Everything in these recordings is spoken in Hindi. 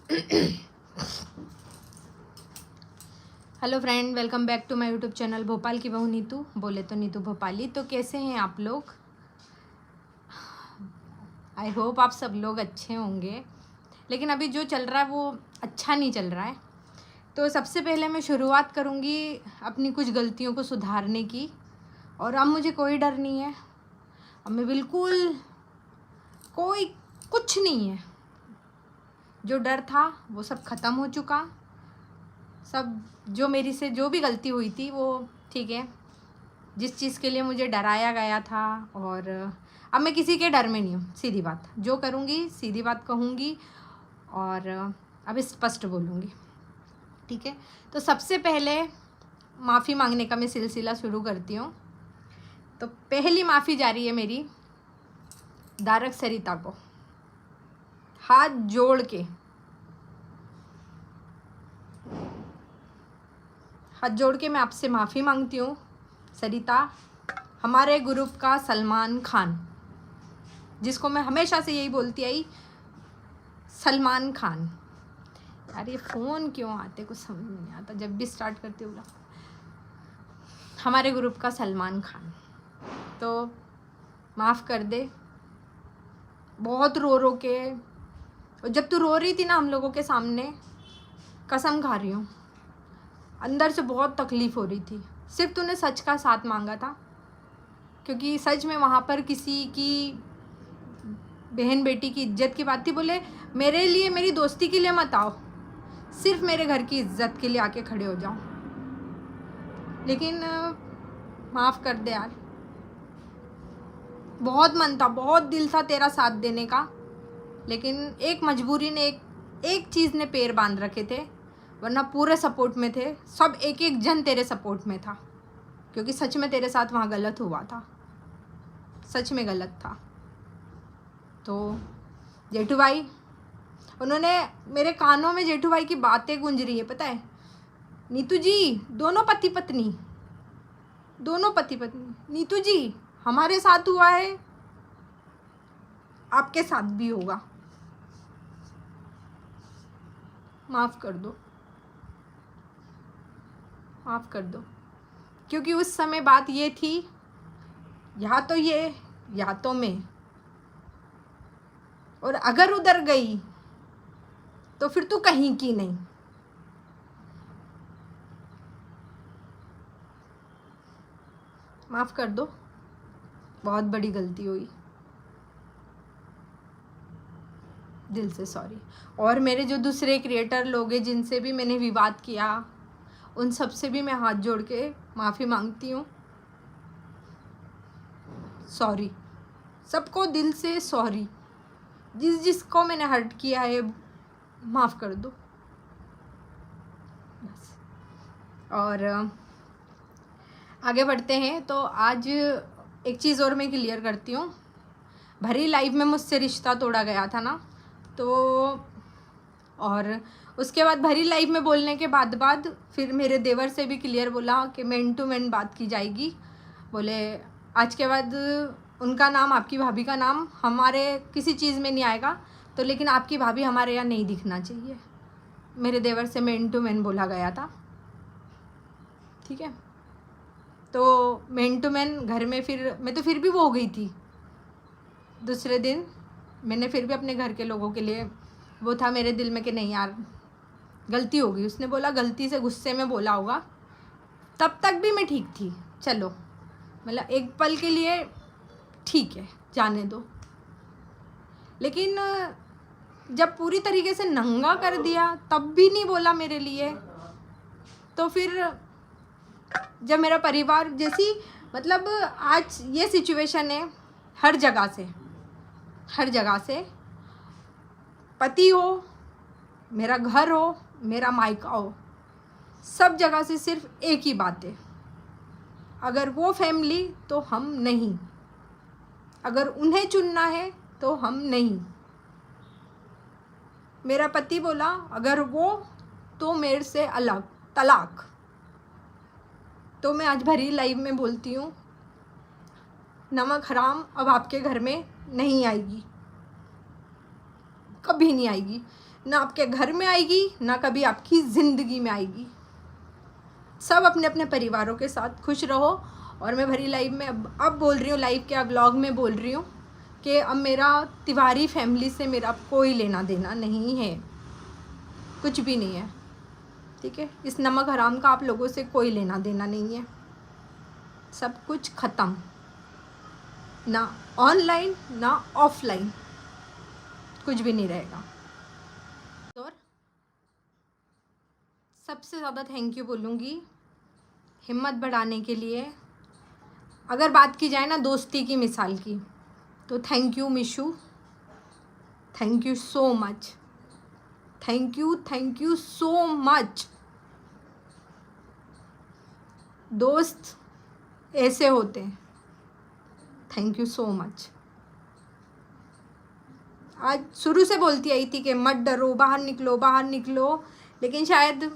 Hello friend, welcome back to my YouTube channel Bhopal की बहू नीतू, बोले तो नीतू भोपाली। तो कैसे हैं आप लोग? आई होप आप सब लोग अच्छे होंगे। लेकिन अभी जो चल रहा है वो अच्छा नहीं चल रहा है। तो सबसे पहले मैं शुरुआत करूँगी अपनी कुछ गलतियों को सुधारने की। और अब मुझे कोई डर नहीं है। अब मैं बिल्कुल कोई कुछ नहीं है। जो डर था वो सब ख़त्म हो चुका। सब जो मेरी से जो भी गलती हुई थी वो ठीक है। जिस चीज़ के लिए मुझे डराया गया था, और अब मैं किसी के डर में नहीं हूँ। सीधी बात जो करूँगी सीधी बात कहूँगी, और अब स्पष्ट बोलूँगी। ठीक है, तो सबसे पहले माफ़ी मांगने का मैं सिलसिला शुरू करती हूँ। तो पहली माफ़ी जा रही है मेरी दारक सरिता को, हाथ जोड़ के। हाथ जोड़ के मैं आपसे माफ़ी मांगती हूँ सरिता। हमारे ग्रुप का सलमान खान, जिसको मैं हमेशा से यही बोलती आई, सलमान खान। यार ये फ़ोन क्यों आते कुछ समझ नहीं आता जब भी स्टार्ट करती हूँ। हमारे ग्रुप का सलमान खान, तो माफ़ कर दे। बहुत रो रो के, और जब तू रो रही थी ना हम लोगों के सामने, कसम खा रही हूँ अंदर से बहुत तकलीफ़ हो रही थी। सिर्फ तूने सच का साथ मांगा था, क्योंकि सच में वहाँ पर किसी की बहन बेटी की इज्जत की बात थी। बोले मेरे लिए, मेरी दोस्ती के लिए मत आओ, सिर्फ मेरे घर की इज्जत के लिए आके खड़े हो जाओ। लेकिन माफ़ कर दे यार। बहुत मन था, बहुत दिल था तेरा साथ देने का, लेकिन एक मजबूरी ने, एक चीज़ ने पैर बांध रखे थे। वरना पूरे सपोर्ट में थे सब, एक एक जन तेरे सपोर्ट में था। क्योंकि सच में तेरे साथ वहाँ गलत हुआ था, सच में गलत था। तो जेठू भाई, उन्होंने मेरे कानों में जेठू भाई की बातें गूंज रही है, पता है नीतू जी, दोनों पति पत्नी, दोनों पति पत्नी। नीतू जी हमारे साथ हुआ है, आपके साथ भी होगा, माफ़ कर दो, माफ़ कर दो। क्योंकि उस समय बात ये थी, या तो ये या तो मैं, और अगर उधर गई तो फिर तू कहीं की नहीं। माफ़ कर दो, बहुत बड़ी गलती हुई, दिल से सॉरी। और मेरे जो दूसरे क्रिएटर लोग हैं जिनसे भी मैंने विवाद किया, उन सब से भी मैं हाथ जोड़ के माफ़ी मांगती हूँ। सॉरी, सबको दिल से सॉरी। जिसको मैंने हर्ट किया है माफ़ कर दो बस। और आगे बढ़ते हैं। तो आज एक चीज़ और मैं क्लियर करती हूँ। भरी लाइफ में मुझसे रिश्ता तोड़ा गया था ना, तो और उसके बाद भरी लाइफ में बोलने के बाद फिर मेरे देवर से भी क्लियर बोला कि मैन टू मैन बात की जाएगी। बोले आज के बाद उनका नाम, आपकी भाभी का नाम हमारे किसी चीज़ में नहीं आएगा, तो लेकिन आपकी भाभी हमारे यहाँ नहीं दिखना चाहिए। मेरे देवर से मैन टू मैन बोला गया था, ठीक है। तो मैन टू मैन घर में, फिर मैं तो फिर भी वो हो गई थी। दूसरे दिन मैंने फिर भी अपने घर के लोगों के लिए, वो था मेरे दिल में कि नहीं यार गलती हो गई। उसने बोला गलती से, गुस्से में बोला होगा, तब तक भी मैं ठीक थी। चलो मतलब एक पल के लिए ठीक है, जाने दो। लेकिन जब पूरी तरीके से नंगा कर दिया तब भी नहीं बोला मेरे लिए। तो फिर जब मेरा परिवार जैसी, मतलब आज ये सिचुएशन है, हर जगह से, हर जगह से, पति हो, मेरा घर हो, मेरा मायका हो, सब जगह से सिर्फ एक ही बात है, अगर वो फैमिली तो हम नहीं, अगर उन्हें चुनना है तो हम नहीं। मेरा पति बोला अगर वो तो मेरे से अलग, तलाक। तो मैं आज भरी लाइफ में बोलती हूँ, नमक हराम अब आपके घर में नहीं आएगी, कभी नहीं आएगी। ना आपके घर में आएगी, ना कभी आपकी ज़िंदगी में आएगी। सब अपने अपने परिवारों के साथ खुश रहो। और मैं भरी लाइव में अब बोल रही हूँ, लाइव के व्लॉग में बोल रही हूँ कि अब मेरा तिवारी फैमिली से मेरा कोई लेना देना नहीं है, कुछ भी नहीं है, ठीक है। इस नमक हराम का आप लोगों से कोई लेना देना नहीं है, सब कुछ ख़त्म, ना ऑनलाइन ना ऑफलाइन, कुछ भी नहीं रहेगा। और सबसे ज़्यादा थैंक यू बोलूँगी हिम्मत बढ़ाने के लिए। अगर बात की जाए ना दोस्ती की मिसाल की, तो thank you Mishu, thank you so much, thank you so much. दोस्त ऐसे होते हैं, थैंक यू सो मच। आज शुरू से बोलती आई थी कि मत डरो, बाहर निकलो बाहर निकलो, लेकिन शायद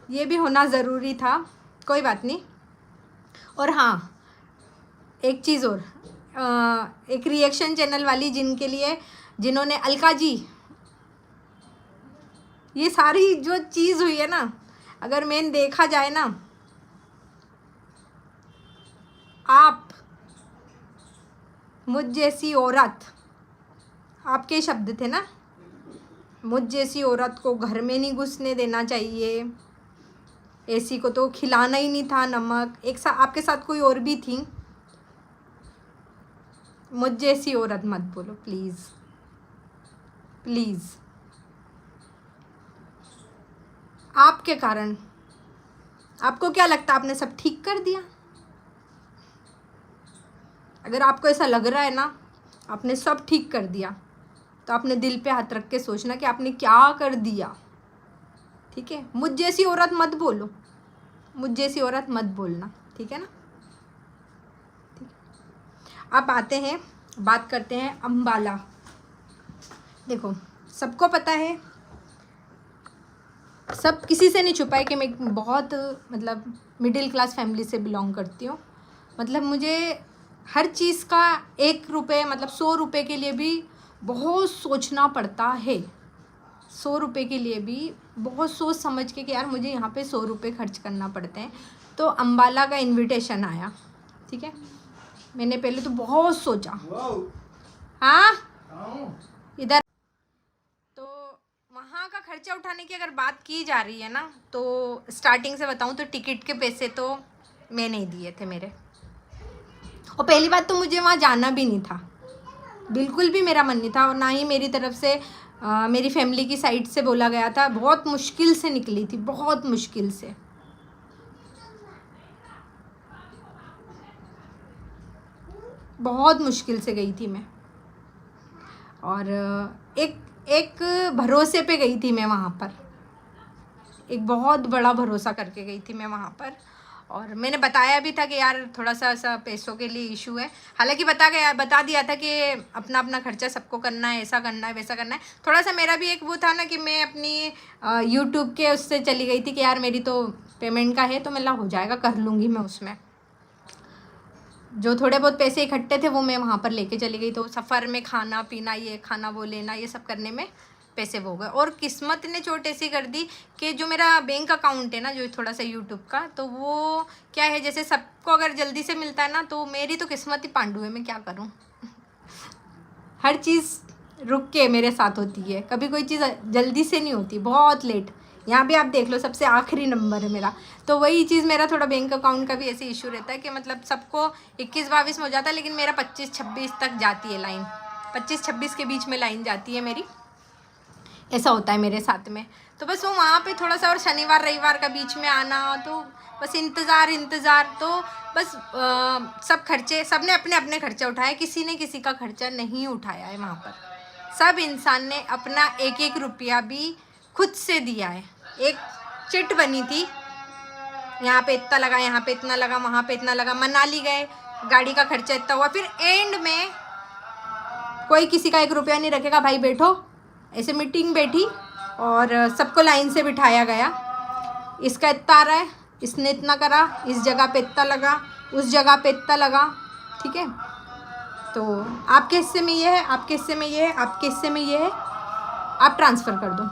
ये भी होना ज़रूरी था, कोई बात नहीं। और हाँ, एक चीज़ और, एक रिएक्शन चैनल वाली जिन्होंने अलका जी, ये सारी जो चीज़ हुई है ना, अगर मेन देखा जाए ना, आप मुझ जैसी औरत, आपके शब्द थे ना, मुझ जैसी औरत को घर में नहीं घुसने देना चाहिए, ऐसी को तो खिलाना ही नहीं था नमक। आपके साथ कोई और भी थी, मुझ जैसी औरत मत बोलो प्लीज़ प्लीज़। आपके कारण, आपको क्या लगता है आपने सब ठीक कर दिया? अगर आपको ऐसा लग रहा है ना आपने सब ठीक कर दिया, तो आपने दिल पे हाथ रख के सोचना कि आपने क्या कर दिया, ठीक है। मुझ जैसी औरत मत बोलो, मुझ जैसी औरत मत बोलना, ठीक है ना। ठीक, अब आते हैं, बात करते हैं अम्बाला। देखो, सबको पता है, सब किसी से नहीं छुपा है कि मैं बहुत मतलब मिडिल क्लास फैमिली से बिलोंग करती हूँ। मतलब मुझे हर चीज़ का 1 रुपये मतलब 100 रुपये के लिए भी बहुत सोचना पड़ता है, 100 रुपये के लिए भी बहुत सोच समझ के कि यार मुझे यहाँ पे 100 रुपये खर्च करना पड़ते हैं। तो अम्बाला का इनविटेशन आया, ठीक है। मैंने पहले तो बहुत सोचा, हाँ इधर, तो वहाँ का खर्चा उठाने की अगर बात की जा रही है ना, तो स्टार्टिंग से बताऊँ तो टिकट के पैसे तो मैं नहीं दिए थे मेरे, और पहली बात तो मुझे वहाँ जाना भी नहीं था, बिल्कुल भी मेरा मन नहीं था, और ना ही मेरी तरफ से मेरी फैमिली की साइड से बोला गया था। बहुत मुश्किल से निकली थी, बहुत मुश्किल से। बहुत मुश्किल से गई थी मैं, और एक भरोसे पे गई थी मैं वहाँ पर, एक बहुत बड़ा भरोसा करके गई थी मैं वहाँ पर। और मैंने बताया भी था कि यार थोड़ा सा ऐसा पैसों के लिए इशू है, हालांकि बता दिया था कि अपना अपना खर्चा सबको करना है, ऐसा करना है वैसा करना है। थोड़ा सा मेरा भी एक वो था ना कि मैं अपनी यूट्यूब के उससे चली गई थी कि यार मेरी तो पेमेंट का है तो मेरा हो जाएगा, कर लूँगी मैं उसमें। जो थोड़े बहुत पैसे इकट्ठे थे वो मैं वहाँ पर लेके चली गई, तो सफ़र में खाना पीना, ये खाना वो लेना, ये सब करने में पैसे वो गए। और किस्मत ने चोट ऐसी कर दी कि जो मेरा बैंक अकाउंट है ना, जो थोड़ा सा यूट्यूब का, तो वो क्या है, जैसे सबको अगर जल्दी से मिलता है ना, तो मेरी तो किस्मत ही पांडु है, मैं क्या करूँ। हर चीज़ रुक के मेरे साथ होती है, कभी कोई चीज़ जल्दी से नहीं होती, बहुत लेट। यहाँ भी आप देख लो, सबसे आखिरी नंबर है मेरा। तो वही चीज़ मेरा थोड़ा बैंक अकाउंट का भी ऐसे इशू रहता है कि मतलब सबको 21-22 में हो जाता है, लेकिन मेरा 25-26 तक जाती है लाइन, 25-26 के बीच में लाइन जाती है मेरी, ऐसा होता है मेरे साथ में। तो बस वो वहाँ पे थोड़ा सा, और शनिवार रविवार का बीच में आना, तो बस इंतज़ार। तो बस सब खर्चे, सब ने अपने अपने खर्चे उठाए, किसी ने किसी का खर्चा नहीं उठाया है वहाँ पर। सब इंसान ने अपना 1-1 रुपया भी खुद से दिया है। एक चिट बनी थी, यहाँ पे इतना लगा, यहाँ पे इतना लगा, वहाँ पे इतना लगा, मनाली गए गाड़ी का खर्चा इतना हुआ, फिर एंड में कोई किसी का 1 रुपया नहीं रखेगा, भाई बैठो, ऐसे मीटिंग बैठी और सबको लाइन से बिठाया गया। इसका इतना आ रहा है, इसने इतना करा, इस जगह पे इतना लगा, उस जगह पे इतना लगा, ठीक है। तो आपके हिस्से में ये है, आपके हिस्से में ये है, आपके हिस्से में ये है, आप ट्रांसफ़र कर दो।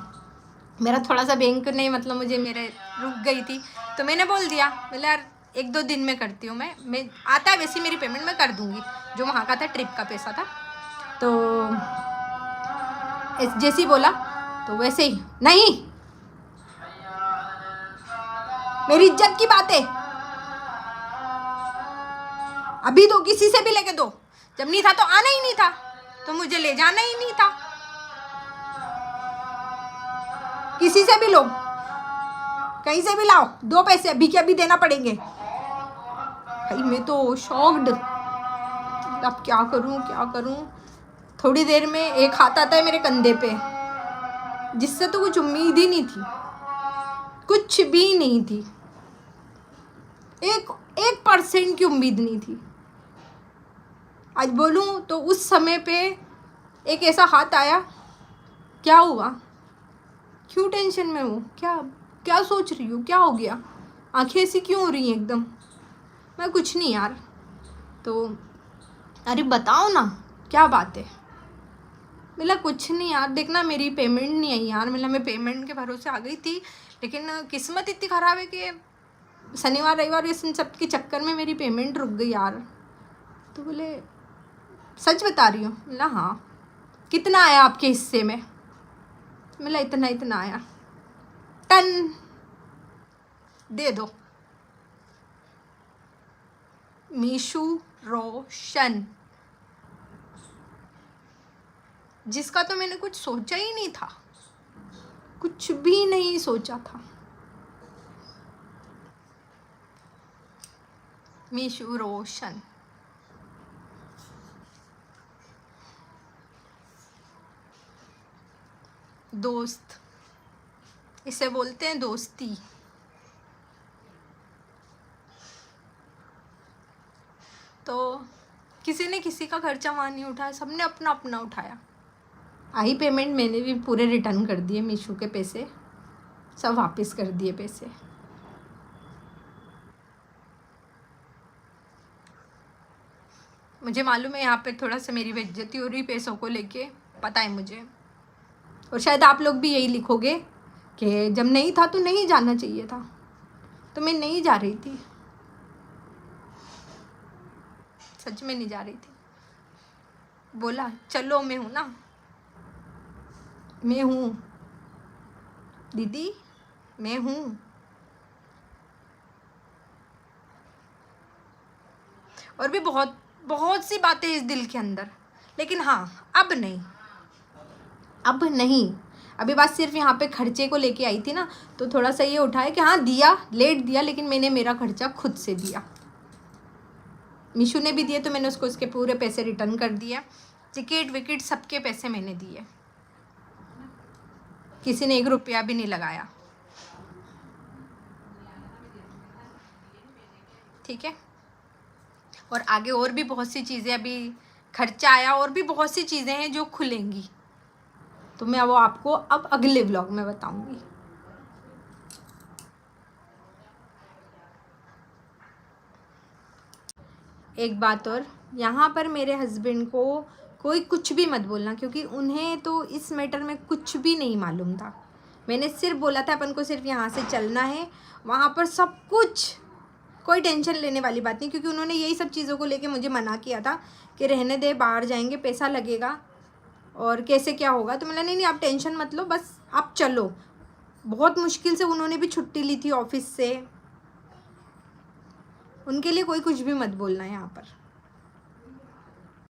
मेरा थोड़ा सा बैंक ने मतलब मुझे मेरे रुक गई थी, तो मैंने बोल दिया, बोले यार 1-2 दिन में करती हूँ मैं आता है वैसी मेरी पेमेंट मैं कर दूँगी, जो वहाँ का था ट्रिप का पैसा था। तो जैसे ही बोला तो वैसे ही, नहीं मेरी इज्जत की बात है, अभी दो, किसी से भी लेके दो, जब नहीं था तो आना ही नहीं था, तो मुझे ले जाना ही नहीं था, किसी से भी लो, कहीं से भी लाओ, 2 पैसे अभी के अभी देना पड़ेंगे। भाई मैं तो शॉक्ड, अब क्या करूं। थोड़ी देर में एक हाथ आता है मेरे कंधे पे, जिससे तो कुछ उम्मीद ही नहीं थी, कुछ भी नहीं थी, 1% की उम्मीद नहीं थी। आज बोलूं तो उस समय पे एक ऐसा हाथ आया, क्या हुआ, क्यों टेंशन में हूँ, क्या सोच रही हूँ, क्या हो गया, आंखें ऐसी क्यों हो रही हैं एकदम। मैं कुछ नहीं यार, तो अरे बताओ ना क्या बात है। मिला कुछ नहीं यार, देखना मेरी पेमेंट नहीं आई यार, मिला मैं पेमेंट के भरोसे आ गई थी, लेकिन किस्मत इतनी ख़राब है कि शनिवार रविवार इस सब के चक्कर में मेरी पेमेंट रुक गई यार। तो बोले सच बता रही हूँ। मिला हाँ, कितना आया आपके हिस्से में। मिला इतना आया, टन दे दो। मीशू रोशन, जिसका तो मैंने कुछ सोचा ही नहीं था, कुछ भी नहीं सोचा था। मीशू रोशन, दोस्त, इसे बोलते हैं दोस्ती। तो किसी ने किसी का खर्चा वहाँ नहीं उठाया, सबने अपना अपना उठाया। आई पेमेंट मैंने भी पूरे रिटर्न कर दिए, मीशो के पैसे सब वापस कर दिए पैसे। मुझे मालूम है यहाँ पे थोड़ा सा मेरी बेइज्जती हो रही पैसों को लेके, पता है मुझे, और शायद आप लोग भी यही लिखोगे कि जब नहीं था तो नहीं जाना चाहिए था, तो मैं नहीं जा रही थी, सच में नहीं जा रही थी। बोला चलो मैं हूँ ना, मैं हूँ दीदी, मैं हूँ। और भी बहुत सी बातें इस दिल के अंदर, लेकिन हाँ अब नहीं। अभी बात सिर्फ यहाँ पे खर्चे को लेके आई थी ना, तो थोड़ा सा ये उठाया कि हाँ दिया, लेट दिया, लेकिन मैंने मेरा खर्चा खुद से दिया। मीशू ने भी दिए तो मैंने उसको उसके पूरे पैसे रिटर्न कर दिए, टिकट विकेट सबके पैसे मैंने दिए, किसी ने 1 रुपया भी नहीं लगाया, ठीक है। और आगे और भी बहुत सी चीज़ें, अभी खर्चा आया, और भी बहुत सी चीज़ें हैं जो खुलेंगी, तो मैं वो आपको अब अगले व्लॉग में बताऊंगी। एक बात और, यहाँ पर मेरे हस्बैंड को कोई कुछ भी मत बोलना, क्योंकि उन्हें तो इस मैटर में कुछ भी नहीं मालूम था। मैंने सिर्फ बोला था अपन को सिर्फ यहाँ से चलना है, वहाँ पर सब कुछ, कोई टेंशन लेने वाली बात नहीं, क्योंकि उन्होंने यही सब चीज़ों को लेके मुझे मना किया था कि रहने दे, बाहर जाएंगे पैसा लगेगा और कैसे क्या होगा। तो मैंने नहीं आप टेंशन मत लो, बस आप चलो। बहुत मुश्किल से उन्होंने भी छुट्टी ली थी ऑफिस से, उनके लिए कोई कुछ भी मत बोलना है यहाँ पर।